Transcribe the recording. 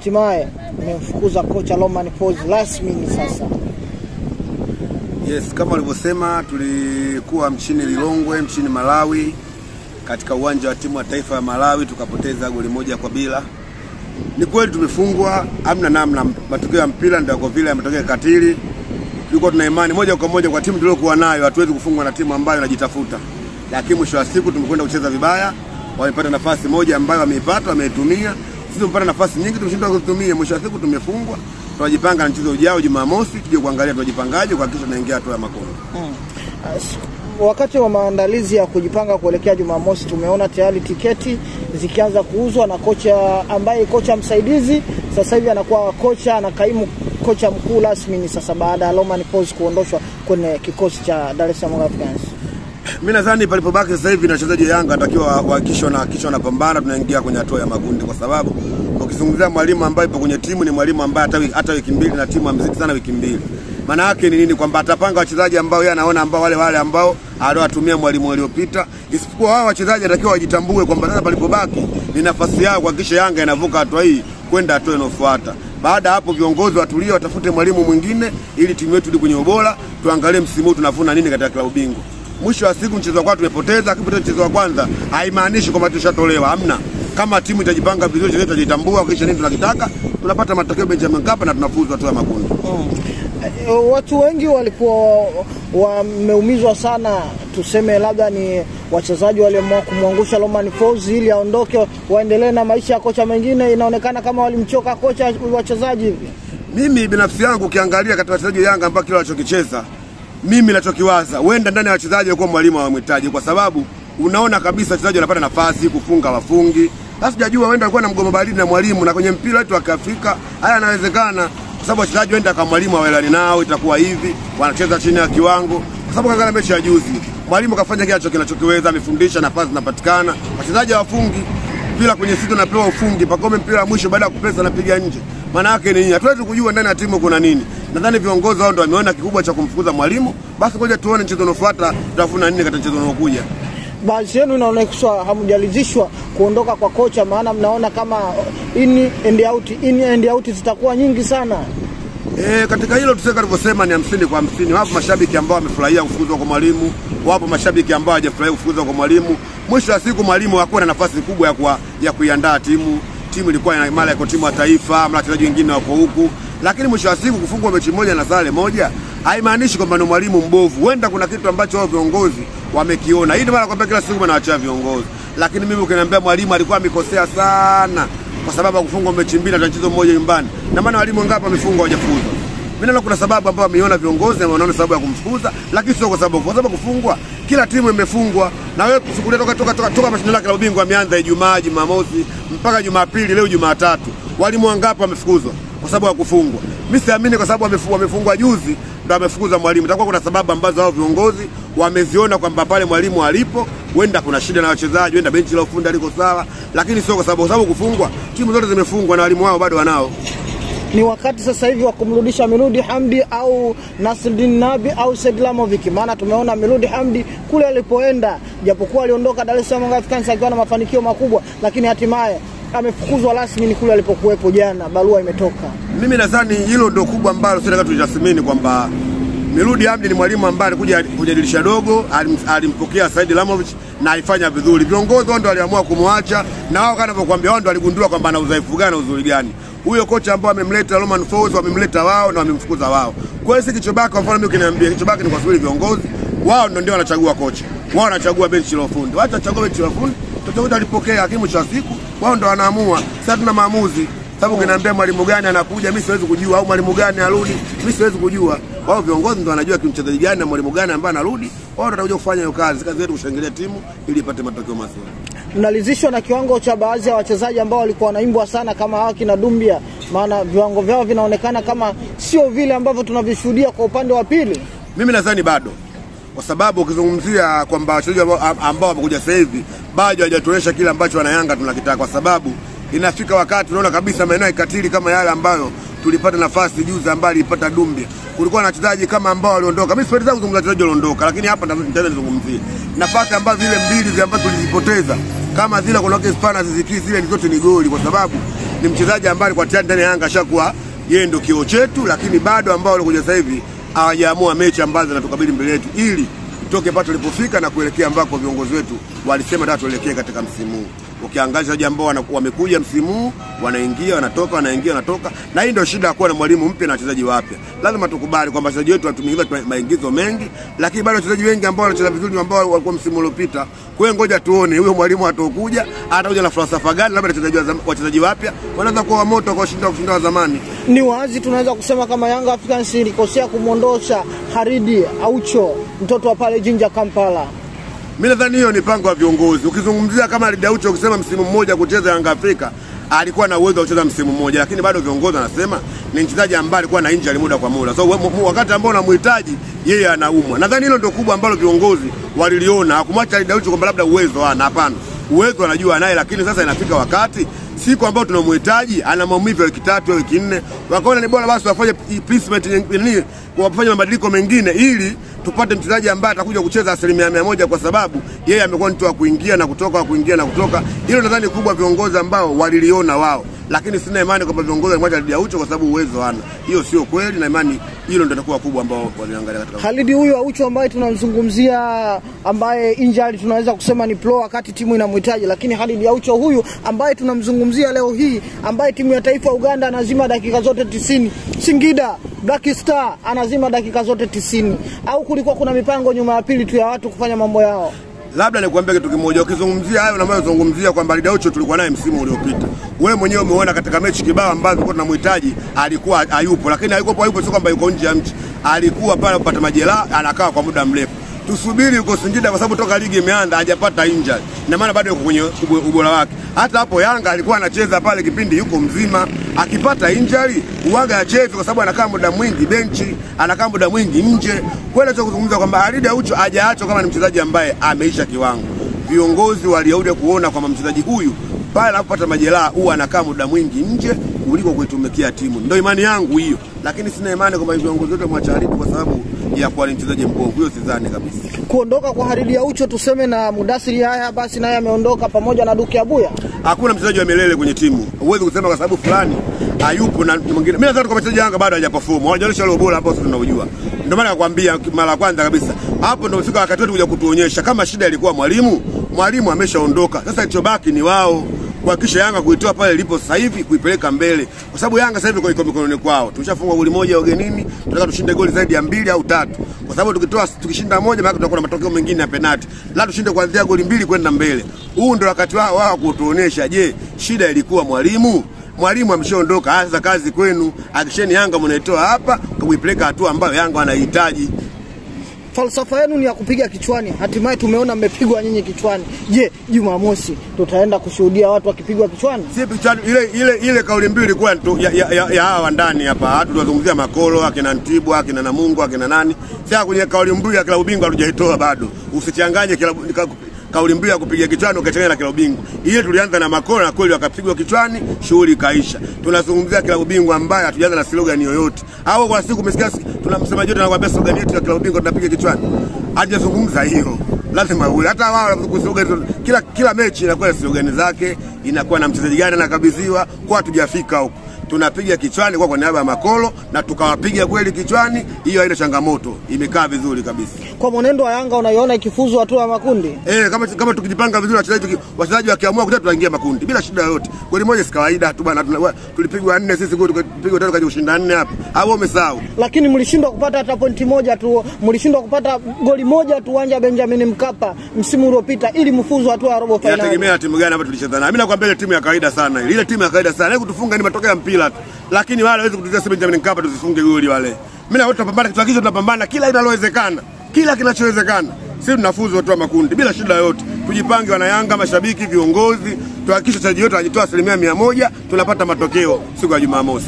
hatimaye mmemfukuza kocha Romain Folz rasmi sasa. Yes, kama walivyosema tulikuwa mchini Lilongwe, mchini Malawi, katika uwanja wa timu ya taifa ya Malawi tukapoteza goli 1-0. Ni kweli tumefungwa, hamna namna, matokeo ya mpira ndio kwa vile yametokea katili. Tulikuwa tuna imani moja kwa moja kwa timu tuliyokuwa nayo hatuwezi kufungwa na timu ambayo inajitafuta. Lakini mwisho wa siku tumekwenda kucheza vibaya, wamepata nafasi moja ambayo wameipata, wameitumia. Sisi tumepata nafasi nyingi tumeshindwa kuzitumia, mwisho wa siku tumefungwa. Tunajipanga na mchezo ujao Jumamosi tuje kuangalia tunajipangaje kuhakikisha tunaingia hatua ya makundi. Wakati wa maandalizi ya kujipanga kuelekea Jumamosi tumeona tayari tiketi zikianza kuuzwa na kocha msaidizi sasa hivi anakuwa kocha na kaimu kocha mkuu rasmi sasa baada ya Romain Folz kuondoshwa kwenye kikosi cha Dar es Salaam Africans. Mimi nadhani palipobaki sasa hivi na wachezaji wa Yanga atakiwa wahakikishe na pambana tunaingia kwenye hatua ya makundi, kwa sababu ukizungumzia mwalimu ambaye yupo kwenye timu ni mwalimu ambaye hata wiki mbili na timu amzidi sana wiki mbili. Maana yake ni nini? Kwamba atapanga wachezaji ambao yeye anaona ambao wale ambao aliwatumia mwalimu aliyopita. Isipokuwa hao wachezaji atakiwa wajitambue kwamba sasa palipobaki ni nafasi yao kuhakikisha Yanga inavuka hatua hii kwenda hatua inayofuata. Baada hapo viongozi watulie, watafute mwalimu mwingine ili timu yetu kwenye ubora, tuangalie msimu huu tunavuna nini katika klabu bingwa. Mwisho wa siku mchezo wa kwanza tumepoteza, kipindi mchezo wa kwanza haimaanishi kwamba tushatolewa, hamna. Kama timu itajipanga vizuri, itajitambua kisha nini tunakitaka, tunapata matokeo Benjamin Mkapa na tunafuzu hatua ya makundi. Watu wengi walikuwa wameumizwa sana, tuseme labda ni wachezaji waliamua kumwangusha Romain Folz ili aondoke waendelee na maisha ya kocha mwingine. Inaonekana kama walimchoka kocha wachezaji hivi. Mimi binafsi yangu ukiangalia katika wachezaji wa Yanga ambao kila walichokicheza, mimi ninachokiwaza huenda ndani ya wachezaji walikuwa mwalimu hawamhitaji, kwa sababu unaona kabisa wachezaji wanapata nafasi kufunga wafungi. Sasa sijajua huenda alikuwa na mgomo baridi na mwalimu, na kwenye mpira wetu wa Afrika haya yanawezekana, kwa sababu wachezaji wenda kama mwalimu hawelani nao itakuwa hivi, wanacheza chini ya kiwango. Kwa sababu kaangalia mechi ya juzi, mwalimu kafanya kile kinachokiweza, amefundisha, nafasi zinapatikana, wachezaji hawafungi. Mpira kwenye sisi tunapewa ufungi, Pacome mpira mwisho baada ya kupesa anapiga nje. Maana yake ni nini? Hatuwezi kujua ndani ya timu kuna nini. Nadhani viongozi wao ndio wameona kikubwa cha kumfukuza mwalimu. Basi ngoja tuone mchezo unaofuata tutafuna nini katika mchezo unaokuja. Baadhi yenu inaonekana hamjalizishwa kuondoka kwa kocha, maana mnaona kama in and out zitakuwa nyingi sana. Katika hilo tuseme alivyosema ni 50 kwa 50. Wapo mashabiki ambao wamefurahia kufukuzwa kwa mwalimu, wapo mashabiki ambao hawajafurahia kufukuzwa kwa mwalimu. Mwisho wa siku mwalimu hakuwa na nafasi kubwa ya kuiandaa timu. Timu ilikuwa ina mara ya timu ya taifa, wachezaji wengine wako huku. Lakini mwisho wa siku kufungwa mechi moja na sare moja haimaanishi kwamba ni mwalimu mbovu. Huenda kuna kitu ambacho wao viongozi wamekiona. Hii ndio maana nakwambia kila siku wanaacha viongozi. Lakini mimi ukiniambia mwalimu alikuwa amekosea sana kwa sababu ya kufungwa mechi mbili na mchezo mmoja nyumbani, na maana walimu ngapi wamefungwa hawajafuzwa. Mimi naona kuna sababu ambayo wameona viongozi na wanaona sababu ya kumfukuza, lakini sio kwa sababu kufungwa. Kila timu imefungwa, na wewe kusukulia toka mashindano ya klabu bingwa ameanza Ijumaa, Jumamosi mpaka Jumapili, leo Jumatatu. Walimu wangapi wamefukuzwa kwa sababu ya kufungwa? Mimi siamini kwa sababu wamefungwa juzi ndio wamefukuza mwalimu. Itakuwa kuna sababu ambazo hao viongozi wameziona kwamba pale mwalimu alipo huenda kuna shida na wachezaji, huenda benchi la ufundi liko sawa, lakini sio kwa sababu kufungwa. Timu zote zimefungwa na walimu wao bado wanao. Ni wakati sasa hivi wa kumrudisha Miludi Hamdi au Nasruddin Nabi au Said Lamovic, maana tumeona Miludi Hamdi kule alipoenda, japokuwa aliondoka Dar es Salaam Africans akiwa na mafanikio makubwa, lakini hatimaye amefukuzwa rasmi ni kule alipokuwepo jana, barua imetoka. Mimi nadhani hilo ndio kubwa ambalo sisi tunatathmini kwamba Miludi Hamdi ni mwalimu ambaye alikuja kujadilisha dogo, alimpokea Said Lamovic na alifanya vizuri. Viongozi wao ndio waliamua kumwacha, na wao kana kuambia wao ndio waligundua kwamba ana udhaifu gani na uzuri gani. Huyo kocha ambao amemleta Romain Folz wamemleta wao na wamemfukuza wao. Kwa hiyo kichobaki, kwa mfano mimi ukiniambia kichobaki ni kwa sababu viongozi wao ndio wanachagua kocha. Wao wanachagua benchi la ufundi. Wacha wachague benchi la ufundi, tutakuta alipokea hakimu cha siku, wao ndio wanaamua. Sasa tuna maamuzi. Sababu ukiniambia mwalimu gani anakuja mimi siwezi kujua, au mwalimu gani arudi mimi siwezi kujua. Wao viongozi ndio wanajua kimchezaji gani na mwalimu gani ambaye anarudi. Wao ndio watakuja kufanya hiyo kazi. Kazi yetu kushangilia timu ili ipate matokeo mazuri. Mnalizishwa na kiwango cha baadhi ya wachezaji ambao walikuwa wanaimbwa sana kama haki na Dumbia, maana viwango vyao vinaonekana kama sio vile ambavyo tunavishuhudia kwa upande wa pili. Mimi nadhani bado, kwa sababu ukizungumzia kwamba wachezaji ambao wamekuja sasa hivi bado hawajatuonyesha kile ambacho wana Yanga tunakitaka, kwa sababu inafika wakati tunaona kabisa maeneo ya katili kama yale ambayo tulipata nafasi juzi ambayo alipata Dumbia. Kulikuwa na wachezaji kama ambao waliondoka. Mimi siwezi kuzungumza wachezaji waliondoka, lakini hapa ndio nizungumzie nafasi ambazo zile mbili ambazo tulizipoteza kama zile kuna Hispania zile zote ni goli, kwa sababu ni mchezaji ambaye kwa tayari ndani ya Yanga ashakuwa yeye ndio kioo chetu, lakini bado ambao walikuja sasa hivi hawajaamua mechi ambazo zinatukabili mbele yetu ili toke pato tulipofika na kuelekea ambako viongozi wetu walisema ndio tuelekee katika msimu huu. Ukiangalia wachezaji ambao wamekuja msimu huu, wanaingia wanatoka, wanaingia wanatoka, na hii ndio shida ya kuwa na mwalimu mpya na wachezaji wapya. Lazima tukubali kwamba wachezaji wetu watumikiwa maingizo mengi, lakini bado wachezaji wengi ambao wanacheza vizuri ambao walikuwa msimu uliopita. Kwa hiyo ngoja tuone huyo mwalimu atakuja, atakuja na falsafa gani, labda wachezaji wapya wanaweza kuwa moto kwa kushinda wa zamani. Ni wazi tunaweza kusema kama Yanga Africans ilikosea kumuondosha Khalid Aucho, mtoto wa pale Jinja Kampala. Mimi nadhani hiyo ni pango wa viongozi. Ukizungumzia kama Khalid Aucho ukisema msimu mmoja kucheza Yanga Afrika, alikuwa na uwezo wa kucheza msimu mmoja, lakini bado viongozi wanasema ni mchezaji ambaye alikuwa na injury muda kwa muda. So wakati ambao unamhitaji yeye anaumwa. Nadhani hilo ndio kubwa ambalo viongozi waliliona. Hakumwacha Khalid Aucho kwamba labda uwezo hana, hapana. Uwezo anajua naye, lakini sasa inafika wakati siku ambao tunamhitaji ana maumivu wiki 3 au wiki 4, wakaona ni bora basi wafanye replacement nyingine, wafanye mabadiliko mengine ili tupate mchezaji ambaye atakuja kucheza 100% kwa sababu yeye amekuwa mtu wa kuingia na kutoka, kuingia na kutoka. Hilo nadhani kubwa viongozi ambao waliliona wao, lakini sina imani kwamba viongozi wamwacha Khalid Aucho kwa sababu uwezo hana. Hiyo sio kweli, na imani hilo ndio litakuwa kubwa ambao waliangalia katika Khalid huyu Aucho ambaye tunamzungumzia, ambaye injury tunaweza kusema ni pro wakati timu inamhitaji, lakini Khalid Aucho huyu ambaye tunamzungumzia leo hii, ambaye timu ya taifa Uganda anazima dakika zote 90, Singida Black Star anazima dakika zote 90, au kulikuwa kuna mipango nyuma ya pili tu ya watu kufanya mambo yao? Labda nikuambia kitu kimoja, ukizungumzia hayo na maana unazungumzia kwamba Khalid Aucho tulikuwa naye msimu uliopita. Wewe mwenyewe umeona katika mechi kibao ambazo tulikuwa tunamhitaji alikuwa hayupo, lakini hayupo sio kwamba yuko nje ya nchi. Alikuwa pale kupata majeraha, anakaa kwa muda mrefu. Tusubiri uko Singida kwa sababu toka ligi imeanza hajapata injury. Na maana bado yuko kwenye ubora wake. Hata hapo Yanga alikuwa anacheza pale kipindi yuko mzima, akipata injury uwaga acheze kwa sababu anakaa muda mwingi benchi, anakaa muda mwingi nje. Kwa hiyo kuzungumza kwamba Khalid Aucho hajaacho kama ni mchezaji ambaye ameisha kiwango. Viongozi waliaude kuona kwamba mchezaji huyu pale anapopata majeraha huwa anakaa muda mwingi nje kuliko kuitumikia timu. Ndio imani yangu hiyo, lakini sina imani kwamba viongozi wote mwacha Khalid kwa sababu ya kuwa ni mchezaji mbovu. Hiyo sidhani kabisa. Kuondoka kwa Khalid Aucho tuseme na Mudathir haya basi naye ameondoka pamoja na Duke Abuya. Hakuna mchezaji wa milele kwenye timu. Huwezi kusema kwa sababu fulani hayupo na mwingine. Mimi nadhani kwa mchezaji Yanga bado hajaperform. Hawajaonyesha ile ubora hapo tunajua. Ndio maana nakwambia mara kwanza kabisa. Hapo ndio fika wakati wetu kuja kutuonyesha kama shida ilikuwa mwalimu ameshaondoka. Sasa kilichobaki ni wao kuhakikisha Yanga kuitoa pale ilipo sasa hivi kuipeleka mbele. Kwa sababu Yanga sasa hivi iko mikononi kwao. Tumeshafungwa goli moja ugenini, tunataka tushinde goli zaidi ya 2 au 3. Kwa sababu tukishinda moja maana tutakuwa na matokeo mengine ya penalti. La tushinde kuanzia goli 2 kwenda mbele. Huu ndio wakati wao kutuonesha, je, shida ilikuwa mwalimu ameshaondoka, sasa kazi kwenu. Hakikisheni Yanga mnaitoa hapa kuipeleka hatua ambayo Yanga wanahitaji. Falsafa yenu ni ya kupiga kichwani. Hatimaye tumeona mmepigwa nyinyi kichwani. Je, Jumamosi tutaenda kushuhudia watu wakipigwa kichwani? Si kichwani, ile kauli mbiu ilikuwa ya hawa ndani hapa. Watu tunazungumzia Makolo, akina Ntibwa, akina Namungo, akina nani. Sasa kwenye kauli mbiu ya klabu bingwa hatujaitoa bado. Usichanganye kauli mbiu ya kupiga kichwani ukachanganya na klabu bingwa. Ile tulianza na Makolo na kweli wakapigwa kichwani, shughuli kaisha. Tunazungumzia klabu bingwa ambaye hatujaanza na slogan yoyote. Hao kwa siku umesikia tunamsema jote anakuambia slogan yetu ya klabu bingwa tunapiga kichwani. Hajazungumza hiyo. Lazima uwe hata wao slogan kila mechi inakuwa na slogan zake, inakuwa na mchezaji gani anakabidhiwa, kwa hatujafika huko. Tunapiga kichwani kwa niaba ya Makolo na tukawapiga kweli kichwani, hiyo haina changamoto, imekaa vizuri kabisa. Kwa mwenendo wa Yanga unaiona ikifuzu hatua ya makundi? Kama tukijipanga vizuri wachezaji wakiamua kutatu tuingia makundi bila shida yoyote. Goli moja si kawaida tu bana, tulipigwa 4 sisi goli tukapigwa 3 kaje kushinda 4 hapa. Hao umesahau. Lakini mlishindwa kupata hata pointi moja tu, mlishindwa kupata goli moja tu uwanja Benjamin Mkapa msimu uliopita ili mfuzu hatua ya robo finali. Inategemea timu gani hapa tulicheza nayo. Mimi nakwambia ile timu ya kawaida sana. Ile timu ya kawaida sana. Kutufunga ni matokeo ya mpira tu. Lakini wale hawezi kututia Benjamin Mkapa tusifunge goli wale. Mimi na wote tunapambana, kitu tunapambana kila inalowezekana. Kila kinachowezekana. Sisi tunafuzu hatua makundi bila shida yoyote. Tujipange wana Yanga, mashabiki, viongozi, tuhakikishe wachezaji wote wanajitoa 100%, tunapata matokeo siku ya Jumamosi.